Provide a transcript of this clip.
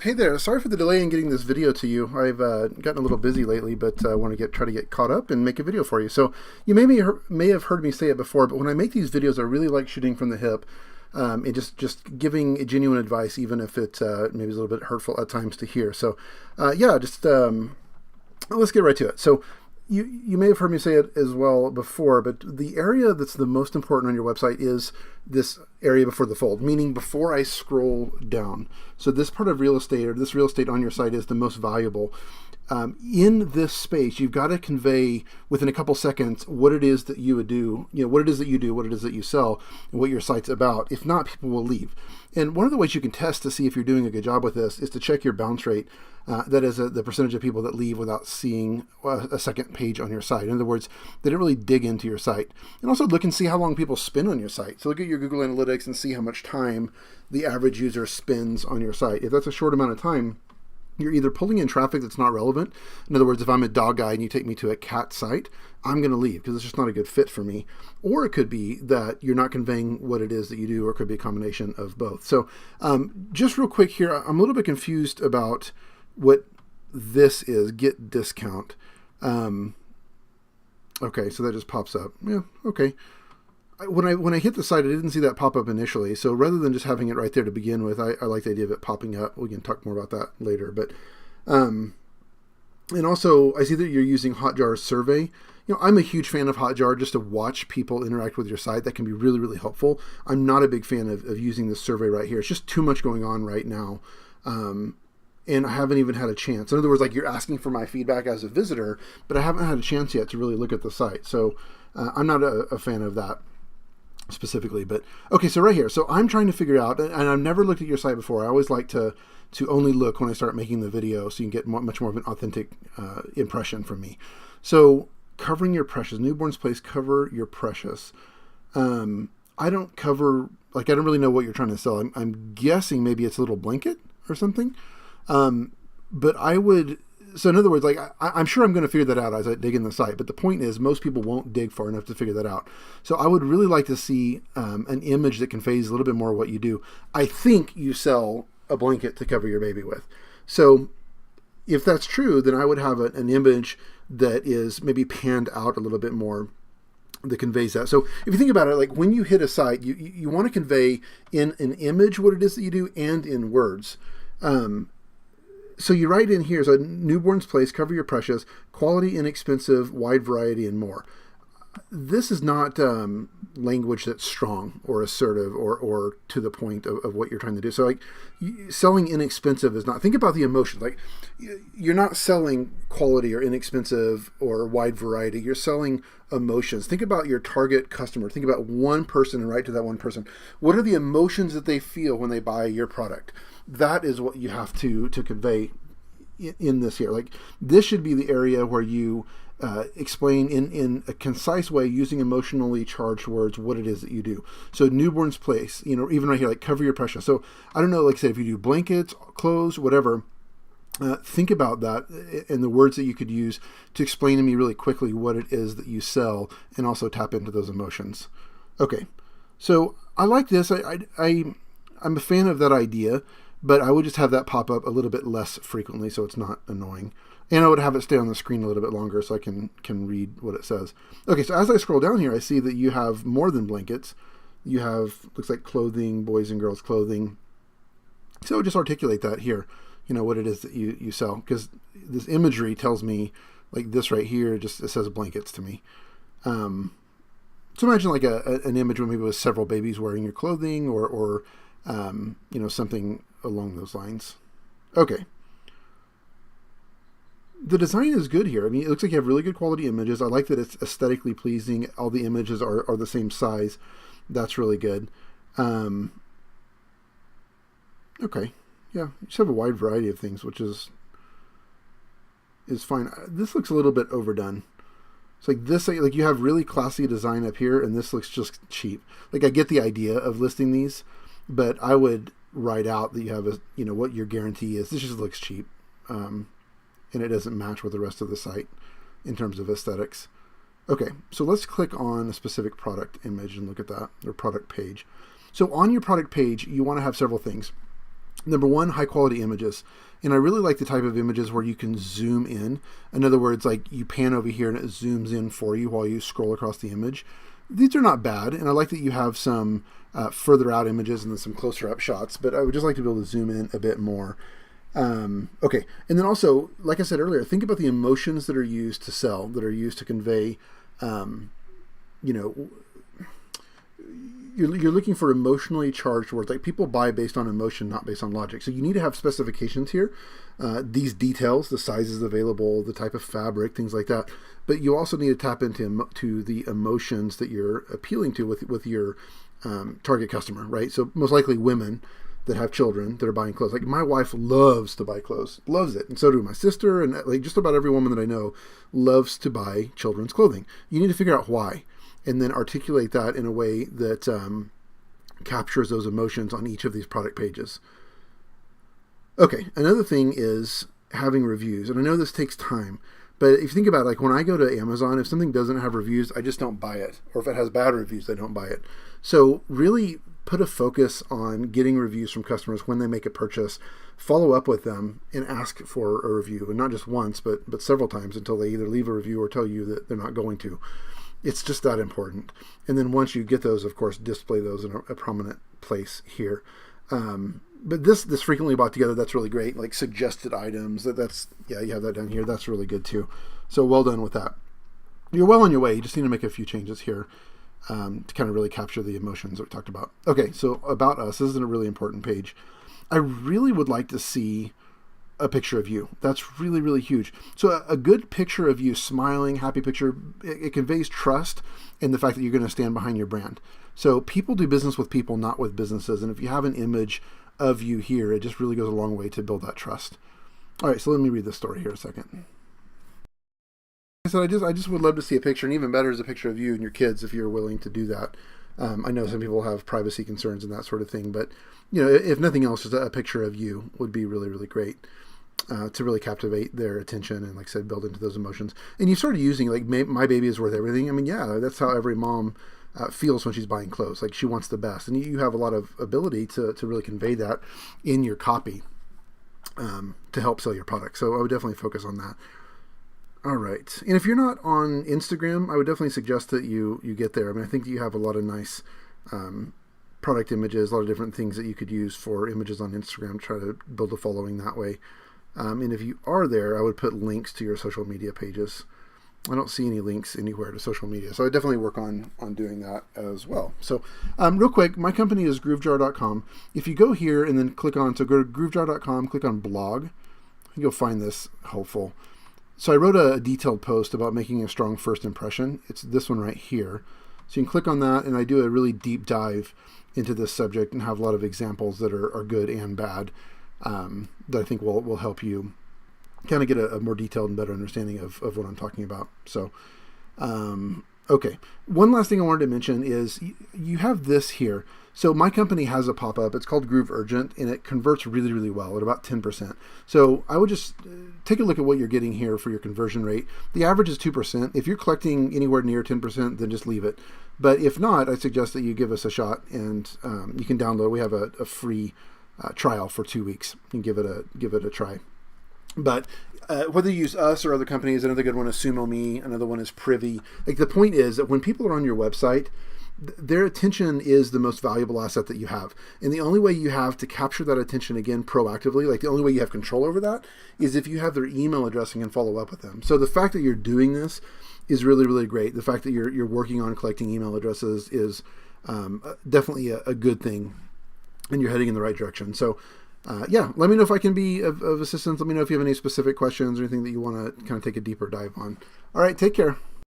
Hey there, sorry for the delay in getting this video to you. I've gotten a little busy lately, but I want to try to get caught up and make a video for you. So you may have heard me say it before, but when I make these videos, I really like shooting from the hip and just giving genuine advice, even if it maybe is a little bit hurtful at times to hear. So yeah, let's get right to it. So you may have heard me say it as well before, but the area that's the most important on your website is this area before the fold, meaning before I scroll down. So this part of real estate, or this real estate on your site, is the most valuable. In this space, you've got to convey within a couple seconds what it is that you would do, what it is that you do, what it is that you sell, and what your site's about. If not, people will leave. And one of the ways you can test to see if you're doing a good job with this is to check your bounce rate. That is the percentage of people that leave without seeing a second page on your site. In other words, they don't really dig into your site. And also look and see how long people spend on your site. So look at your Google Analytics and see how much time the average user spends on your site. If that's a short amount of time, you're either pulling in traffic that's not relevant. In other words, if I'm a dog guy and you take me to a cat site, I'm going to leave because it's just not a good fit for me. Or it could be that you're not conveying what it is that you do, or it could be a combination of both. So just real quick here, I'm a little bit confused about what this is, get discount. Okay, so that just pops up. Yeah, okay. When I hit the site, I didn't see that pop up initially. So rather than just having it right there to begin with, I like the idea of it popping up. We can talk more about that later. But and also, I see that you're using Hotjar's survey. I'm a huge fan of Hotjar just to watch people interact with your site. That can be really, really helpful. I'm not a big fan of using this survey right here. It's just too much going on right now. And I haven't even had a chance. In other words, like, you're asking for my feedback as a visitor, but I haven't had a chance yet to really look at the site. So I'm not a fan of that specifically. But okay, so right here. So I'm trying to figure out, and I've never looked at your site before. I always like to only look when I start making the video so you can get much more of an authentic impression from me. So covering your precious, Newborn's Place, cover your precious. I don't really know what you're trying to sell. I'm guessing maybe it's a little blanket or something. But I would, so in other words, like, I'm sure I'm going to figure that out as I dig in the site, but the point is most people won't dig far enough to figure that out. So I would really like to see an image that conveys a little bit more of what you do. I think you sell a blanket to cover your baby with. So if that's true, then I would have an image that is maybe panned out a little bit more that conveys that. So if you think about it, like, when you hit a site, you want to convey in an image what it is that you do and in words. So you write in here, so Newborn's Place, cover your precious, quality, inexpensive, wide variety, and more. This is not language that's strong or assertive or to the point of what you're trying to do. So, like, selling inexpensive is not, think about the emotion. Like, you're not selling quality or inexpensive or wide variety. You're selling emotions. Think about your target customer. Think about one person and write to that one person. What are the emotions that they feel when they buy your product? That is what you have to convey in this here. Like, this should be the area where you explain in a concise way, using emotionally charged words, what it is that you do. So Newborn's Place, even right here, like, cover your precious. So I don't know, like I said, if you do blankets, clothes, whatever, think about that and the words that you could use to explain to me really quickly what it is that you sell, and also tap into those emotions. Okay, so I like this. I'm a fan of that idea, but I would just have that pop up a little bit less frequently so it's not annoying. And I would have it stay on the screen a little bit longer so I can read what it says. Okay, so as I scroll down here, I see that you have more than blankets. You have, looks like clothing, boys and girls clothing. So just articulate that here, what it is that you sell. Because this imagery tells me, like this right here, it says blankets to me. So imagine like an image where maybe with several babies wearing your clothing or something along those lines. Okay. The design is good here. I mean, it looks like you have really good quality images. I like that it's aesthetically pleasing. All the images are the same size. That's really good. Okay. Yeah, you just have a wide variety of things, which is fine. This looks a little bit overdone. It's like this, like, you have really classy design up here, and this looks just cheap. Like, I get the idea of listing these, but I would write out that you have what your guarantee is. This just looks cheap. And it doesn't match with the rest of the site in terms of aesthetics. Okay, so let's click on a specific product image and look at that, or product page. So on your product page, you want to have several things. Number one, high quality images. And I really like the type of images where you can zoom in. In other words, like you pan over here and it zooms in for you while you scroll across the image. These are not bad. And I like that you have some further out images and then some closer up shots, but I would just like to be able to zoom in a bit more. Okay. And then also, like I said earlier, think about the emotions that are used to sell, that are used to convey, you're looking for emotionally charged words. Like people buy based on emotion, not based on logic. So you need to have specifications here. These details, the sizes available, the type of fabric, things like that. But you also need to tap into the emotions that you're appealing to with your target customer, right? So most likely women that have children that are buying clothes. Like my wife loves to buy clothes, loves it. And so do my sister, and like just about every woman that I know loves to buy children's clothing. You need to figure out why, and then articulate that in a way that captures those emotions on each of these product pages. Okay, another thing is having reviews. And I know this takes time, but if you think about it, like when I go to Amazon, if something doesn't have reviews, I just don't buy it. Or if it has bad reviews, I don't buy it. So really put a focus on getting reviews from customers when they make a purchase. Follow up with them and ask for a review. And not just once, but several times until they either leave a review or tell you that they're not going to. It's just that important. And then once you get those, of course, display those in a prominent place here. But this frequently bought together, that's really great. Like suggested items, you have that down here. That's really good too. So well done with that. You're well on your way. You just need to make a few changes here to kind of really capture the emotions that we talked about. Okay, so about us. This is a really important page. I really would like to see a picture of you. That's really, really huge. So a good picture of you, smiling, happy picture, it conveys trust and the fact that you're going to stand behind your brand. So people do business with people, not with businesses. And if you have an image of you here, it just really goes a long way to build that trust. All right, so let me read this story here a second. I said I just would love to see a picture, and even better is a picture of you and your kids if you're willing to do that. I know some people have privacy concerns and that sort of thing, but if nothing else, just a picture of you would be really, really great. To really captivate their attention and, like I said, build into those emotions. And you started using like my baby is worth everything. I mean, yeah, that's how every mom feels when she's buying clothes. Like she wants the best, and you have a lot of ability to really convey that in your copy to help sell your product. So I would definitely focus on that. All right, and if you're not on Instagram, I would definitely suggest that you get there. I mean, I think you have a lot of nice product images, a lot of different things that you could use for images on Instagram. Try to build a following that way. And if you are there, I would put links to your social media pages. I don't see any links anywhere to social media, so I definitely work on doing that as well. So real quick, my company is GrooveJar.com. If you go here and then go to GrooveJar.com, click on blog, you'll find this helpful. So I wrote a detailed post about making a strong first impression. It's this one right here. So you can click on that, and I do a really deep dive into this subject and have a lot of examples that are good and bad. That I think will help you kind of get a more detailed and better understanding of what I'm talking about. So, okay. One last thing I wanted to mention is you have this here. So my company has a pop-up. It's called Groove Urgent, and it converts really, really well at about 10%. So I would just take a look at what you're getting here for your conversion rate. The average is 2%. If you're collecting anywhere near 10%, then just leave it. But if not, I suggest that you give us a shot, and you can download. We have a free trial for 2 weeks. You can give it a try. But whether you use us or other companies, another good one is SumoMe, another one is Privy. Like the point is that when people are on your website, their attention is the most valuable asset that you have. And the only way you have to capture that attention again proactively, like the only way you have control over that, is if you have their email address and can follow up with them. So the fact that you're doing this is really, really great. The fact that you're working on collecting email addresses is definitely a good thing, and you're heading in the right direction. So yeah, let me know if I can be of assistance. Let me know if you have any specific questions or anything that you want to kind of take a deeper dive on. All right, take care.